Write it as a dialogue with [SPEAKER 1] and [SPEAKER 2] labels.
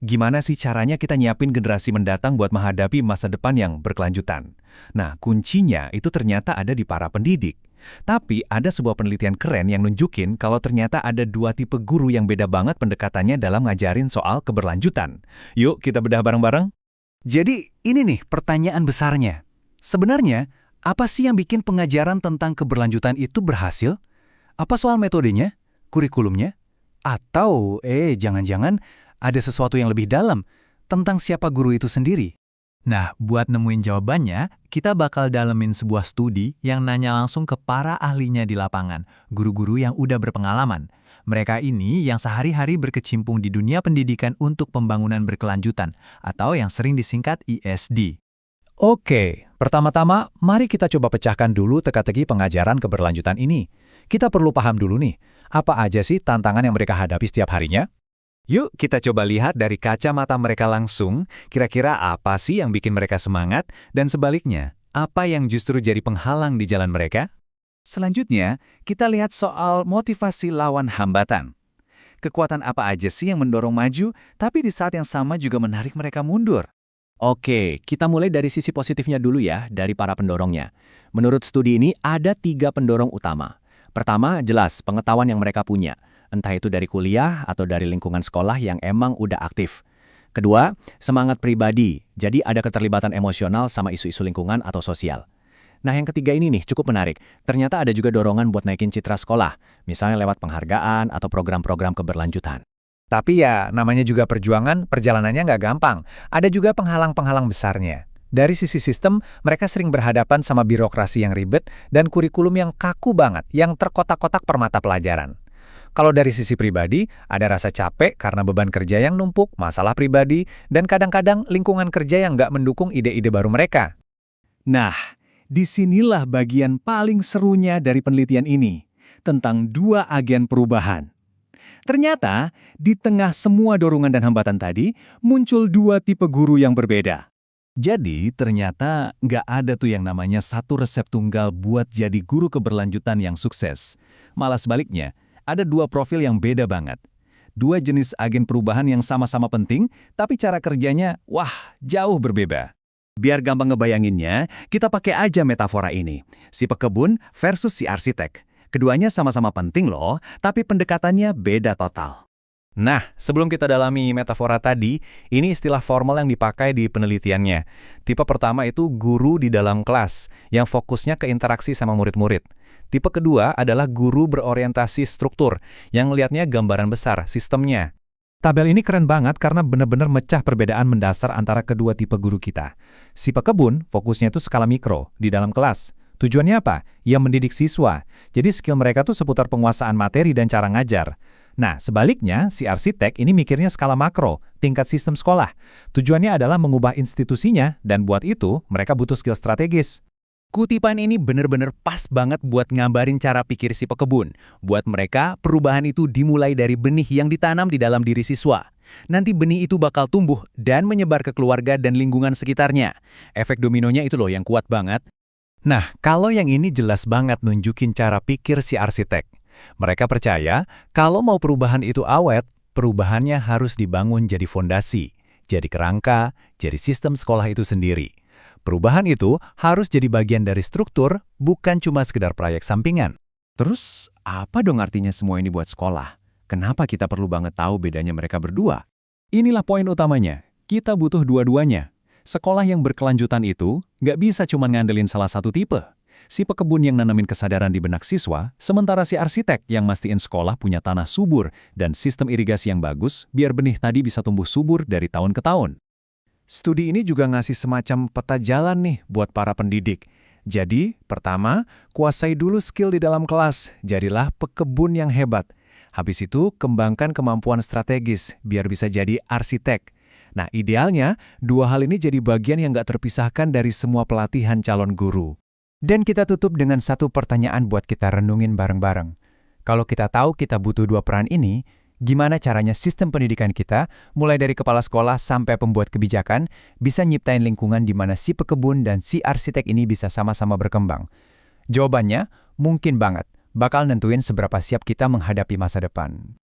[SPEAKER 1] Gimana sih caranya kita nyiapin generasi mendatang buat menghadapi masa depan yang berkelanjutan? Nah, kuncinya itu ternyata ada di para pendidik. Tapi ada sebuah penelitian keren yang nunjukin kalau ternyata ada dua tipe guru yang beda banget pendekatannya dalam ngajarin soal keberlanjutan. Yuk kita bedah bareng-bareng. Jadi ini nih pertanyaan besarnya. Sebenarnya, apa sih yang bikin pengajaran tentang keberlanjutan itu berhasil? Apa soal metodenya? Kurikulumnya? Atau, jangan-jangan ada sesuatu yang lebih dalam tentang siapa guru itu sendiri? Nah, buat nemuin jawabannya, kita bakal dalemin sebuah studi yang nanya langsung ke para ahlinya di lapangan, guru-guru yang udah berpengalaman. Mereka ini yang sehari-hari berkecimpung di dunia pendidikan untuk pembangunan berkelanjutan, atau yang sering disingkat ISD. Oke, pertama-tama mari kita coba pecahkan dulu teka-teki pengajaran keberlanjutan ini. Kita perlu paham dulu nih, apa aja sih tantangan yang mereka hadapi setiap harinya? Yuk kita coba lihat dari kacamata mereka langsung, kira-kira apa sih yang bikin mereka semangat, dan sebaliknya, apa yang justru jadi penghalang di jalan mereka? Selanjutnya, kita lihat soal motivasi lawan hambatan. Kekuatan apa aja sih yang mendorong maju, tapi di saat yang sama juga menarik mereka mundur? Oke, kita mulai dari sisi positifnya dulu ya, dari para pendorongnya. Menurut studi ini, ada 3 pendorong utama. Pertama, jelas pengetahuan yang mereka punya, entah itu dari kuliah atau dari lingkungan sekolah yang emang udah aktif. Kedua, semangat pribadi, jadi ada keterlibatan emosional sama isu-isu lingkungan atau sosial. Nah, yang ketiga ini nih cukup menarik. Ternyata ada juga dorongan buat naikin citra sekolah, misalnya lewat penghargaan atau program-program keberlanjutan. Tapi ya, namanya juga perjuangan, perjalanannya nggak gampang. Ada juga penghalang-penghalang besarnya. Dari sisi sistem, mereka sering berhadapan sama birokrasi yang ribet dan kurikulum yang kaku banget, yang terkotak-kotak per mata pelajaran. Kalau dari sisi pribadi, ada rasa capek karena beban kerja yang numpuk, masalah pribadi, dan kadang-kadang lingkungan kerja yang nggak mendukung ide-ide baru mereka. Nah, disinilah bagian paling serunya dari penelitian ini, tentang 2 agen perubahan. Ternyata, di tengah semua dorongan dan hambatan tadi, muncul 2 tipe guru yang berbeda. Jadi, ternyata nggak ada tuh yang namanya satu resep tunggal buat jadi guru keberlanjutan yang sukses. Malah sebaliknya, ada 2 profil yang beda banget. 2 jenis agen perubahan yang sama-sama penting, tapi cara kerjanya, jauh berbeda. Biar gampang ngebayanginnya, kita pakai aja metafora ini. Si pekebun versus si arsitek. Keduanya sama-sama penting loh, tapi pendekatannya beda total. Nah, sebelum kita dalami metafora tadi, ini istilah formal yang dipakai di penelitiannya. Tipe pertama itu guru di dalam kelas, yang fokusnya ke interaksi sama murid-murid. Tipe kedua adalah guru berorientasi struktur, yang ngelihatnya gambaran besar, sistemnya. Tabel ini keren banget karena benar-benar mecah perbedaan mendasar antara kedua tipe guru kita. Si pekebun fokusnya itu skala mikro, di dalam kelas. Tujuannya apa? Ya mendidik siswa. Jadi skill mereka tuh seputar penguasaan materi dan cara ngajar. Nah, sebaliknya, si arsitek ini mikirnya skala makro, tingkat sistem sekolah. Tujuannya adalah mengubah institusinya, dan buat itu, mereka butuh skill strategis. Kutipan ini benar-benar pas banget buat ngabarin cara pikir si pekebun. Buat mereka, perubahan itu dimulai dari benih yang ditanam di dalam diri siswa. Nanti benih itu bakal tumbuh dan menyebar ke keluarga dan lingkungan sekitarnya. Efek dominonya itu loh yang kuat banget. Nah, kalau yang ini jelas banget nunjukin cara pikir si arsitek. Mereka percaya kalau mau perubahan itu awet, perubahannya harus dibangun jadi fondasi, jadi kerangka, jadi sistem sekolah itu sendiri. Perubahan itu harus jadi bagian dari struktur, bukan cuma sekedar proyek sampingan. Terus, apa dong artinya semua ini buat sekolah? Kenapa kita perlu banget tahu bedanya mereka berdua? Inilah poin utamanya, kita butuh dua-duanya. Sekolah yang berkelanjutan itu nggak bisa cuma ngandelin salah satu tipe. Si pekebun yang nanamin kesadaran di benak siswa, sementara si arsitek yang mastiin sekolah punya tanah subur dan sistem irigasi yang bagus biar benih tadi bisa tumbuh subur dari tahun ke tahun. Studi ini juga ngasih semacam peta jalan nih buat para pendidik. Jadi, pertama, kuasai dulu skill di dalam kelas, jadilah pekebun yang hebat. Habis itu, kembangkan kemampuan strategis biar bisa jadi arsitek. Nah, idealnya, 2 hal ini jadi bagian yang nggak terpisahkan dari semua pelatihan calon guru. Dan kita tutup dengan satu pertanyaan buat kita renungin bareng-bareng. Kalau kita tahu kita butuh 2 peran ini, gimana caranya sistem pendidikan kita, mulai dari kepala sekolah sampai pembuat kebijakan, bisa nyiptain lingkungan di mana si pekebun dan si arsitek ini bisa sama-sama berkembang? Jawabannya, mungkin banget, bakal nentuin seberapa siap kita menghadapi masa depan.